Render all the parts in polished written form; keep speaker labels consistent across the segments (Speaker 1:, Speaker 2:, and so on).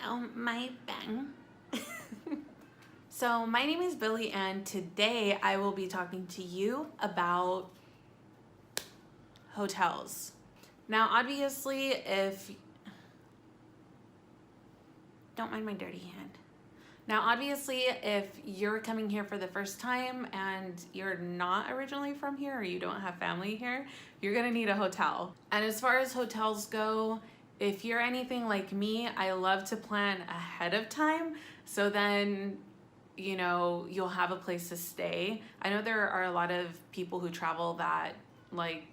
Speaker 1: you, my bang. So my name is Billie, and today I will be talking to you about hotels. Now, obviously, don't mind my dirty hand. Now, obviously, if you're coming here for the first time and you're not originally from here or you don't have family here, you're gonna need a hotel. And as far as hotels go, if you're anything like me, I love to plan ahead of time. So then, you'll have a place to stay. I know there are a lot of people who travel that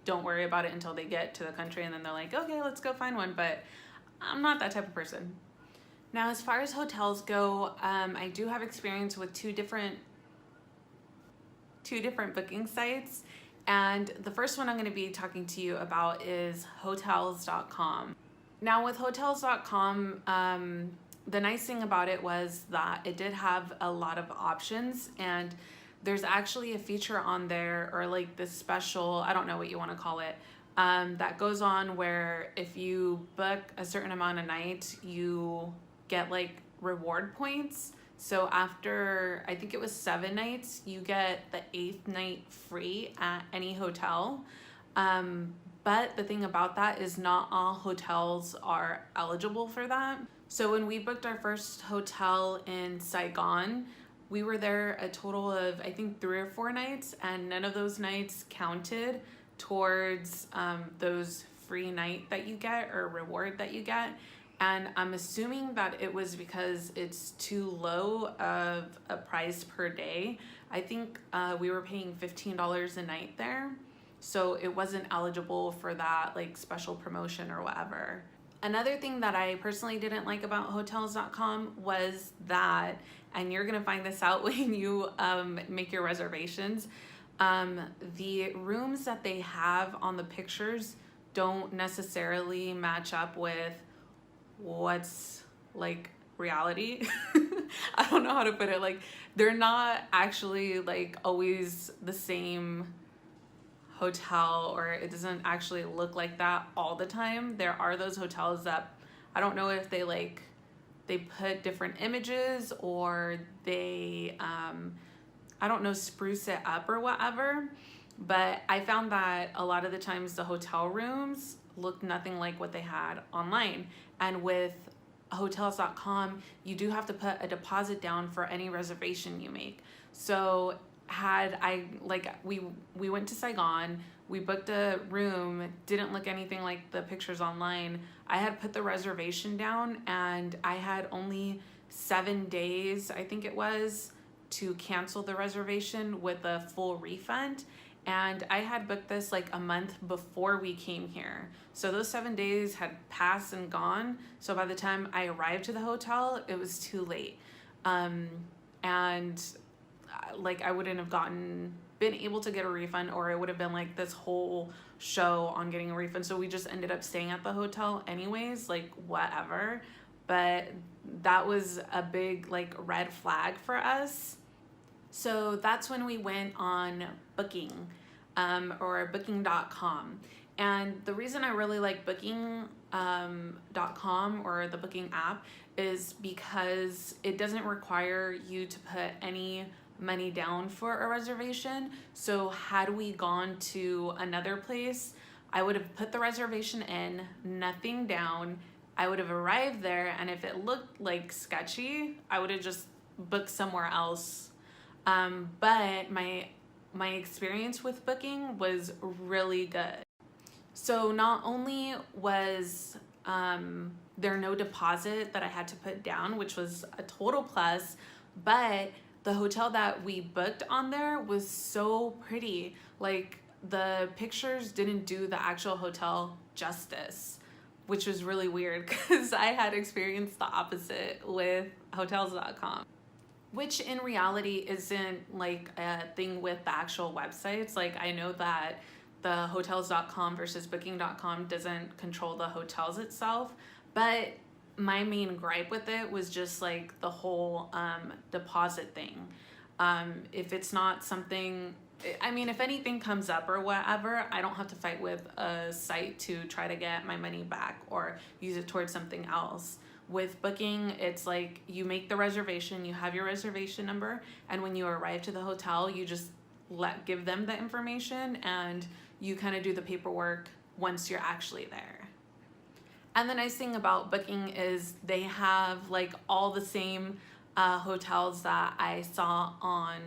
Speaker 1: don't worry about it until they get to the country and then they're like, okay, let's go find one. But I'm not that type of person. Now, as far as hotels go, I do have experience with two different booking sites. And the first one I'm going to be talking to you about is hotels.com. Now, with hotels.com, the nice thing about it was that it did have a lot of options, and there's actually a feature on there, or this special, I don't know what you want to call it, that goes on where if you book a certain amount of nights, you get reward points. So after, I think it was 7 nights, you get the 8th night free at any hotel. But the thing about that is not all hotels are eligible for that. So when we booked our first hotel in Saigon, we were there a total of, I think, 3 or 4 nights, and none of those nights counted towards those free night that you get or reward that you get. And I'm assuming that it was because it's too low of a price per day. I think we were paying $15 a night there. So it wasn't eligible for that special promotion or whatever. Another thing that I personally didn't like about hotels.com was that, and you're gonna find this out when you make your reservations, the rooms that they have on the pictures don't necessarily match up with what's reality. I don't know how to put it. They're not actually always the same hotel, or it doesn't actually look like that all the time. There are those hotels that I don't know if they put different images, or they I don't know, spruce it up or whatever, but I found that a lot of the times the hotel rooms looked nothing like what they had online. And with hotels.com, you do have to put a deposit down for any reservation you make. So we went to Saigon, we booked a room, didn't look anything like the pictures online. I had put the reservation down, and I had only 7 days, I think it was, to cancel the reservation with a full refund. And I had booked this a month before we came here. So those 7 days had passed and gone. So by the time I arrived to the hotel, it was too late. And I wouldn't have been able to get a refund, or it would have been this whole show on getting a refund. So we just ended up staying at the hotel anyways, whatever. But that was a big red flag for us. So that's when we went on Booking, or booking.com. And the reason I really like booking.com or the Booking app is because it doesn't require you to put any money down for a reservation. So had we gone to another place, I would have put the reservation in, nothing down. I would have arrived there, and if it looked sketchy, I would have just booked somewhere else. But my experience with Booking was really good. So not only was there no deposit that I had to put down, which was a total plus, but the hotel that we booked on there was so pretty. The pictures didn't do the actual hotel justice, which was really weird because I had experienced the opposite with hotels.com. Which in reality isn't a thing with the actual websites. I know that the hotels.com versus booking.com doesn't control the hotels itself, but my main gripe with it was just the whole deposit thing. If it's not something, if anything comes up or whatever, I don't have to fight with a site to try to get my money back or use it towards something else. With booking, it's like you make the reservation, you have your reservation number, and when you arrive to the hotel, you just give them the information and you kind of do the paperwork once you're actually there. And the nice thing about booking is they have like all the same hotels that I saw on,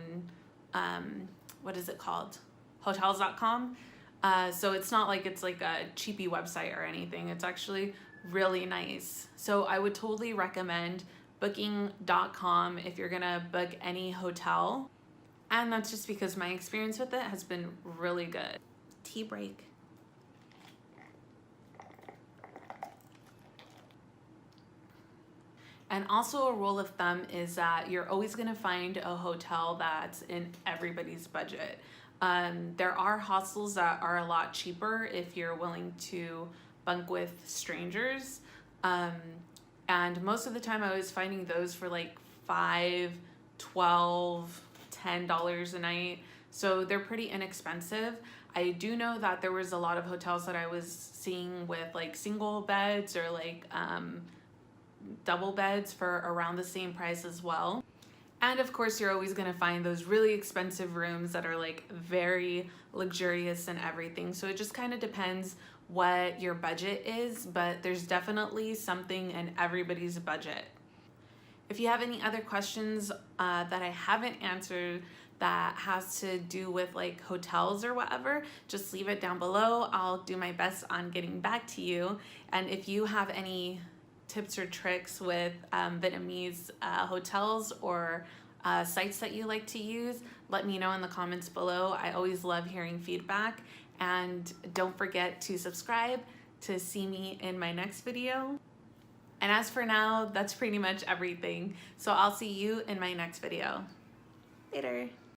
Speaker 1: what is it called? Hotels.com. So it's not like it's like a cheapy website or anything. It's actually really nice. So I would totally recommend booking.com if you're gonna book any hotel. And that's just because my experience with it has been really good. Tea break. And also a rule of thumb is that you're always gonna find a hotel that's in everybody's budget. There are hostels that are a lot cheaper if you're willing to bunk with strangers. And most of the time I was finding those for like $5, $12, $10 a night. So they're pretty inexpensive. I do know that there was a lot of hotels that I was seeing with like single beds or like double beds for around the same price as well. And of course, you're always gonna find those really expensive rooms that are like very luxurious and everything. So it just kind of depends what your budget is, but there's definitely something in everybody's budget. If you have any other questions that I haven't answered that has to do with like hotels or whatever, just leave it down below. I'll do my best on getting back to you. And if you have any tips or tricks with Vietnamese hotels or sites that you like to use, let me know in the comments below. I always love hearing feedback. And don't forget to subscribe to see me in my next video. And as for now, that's pretty much everything. So I'll see you in my next video. Later.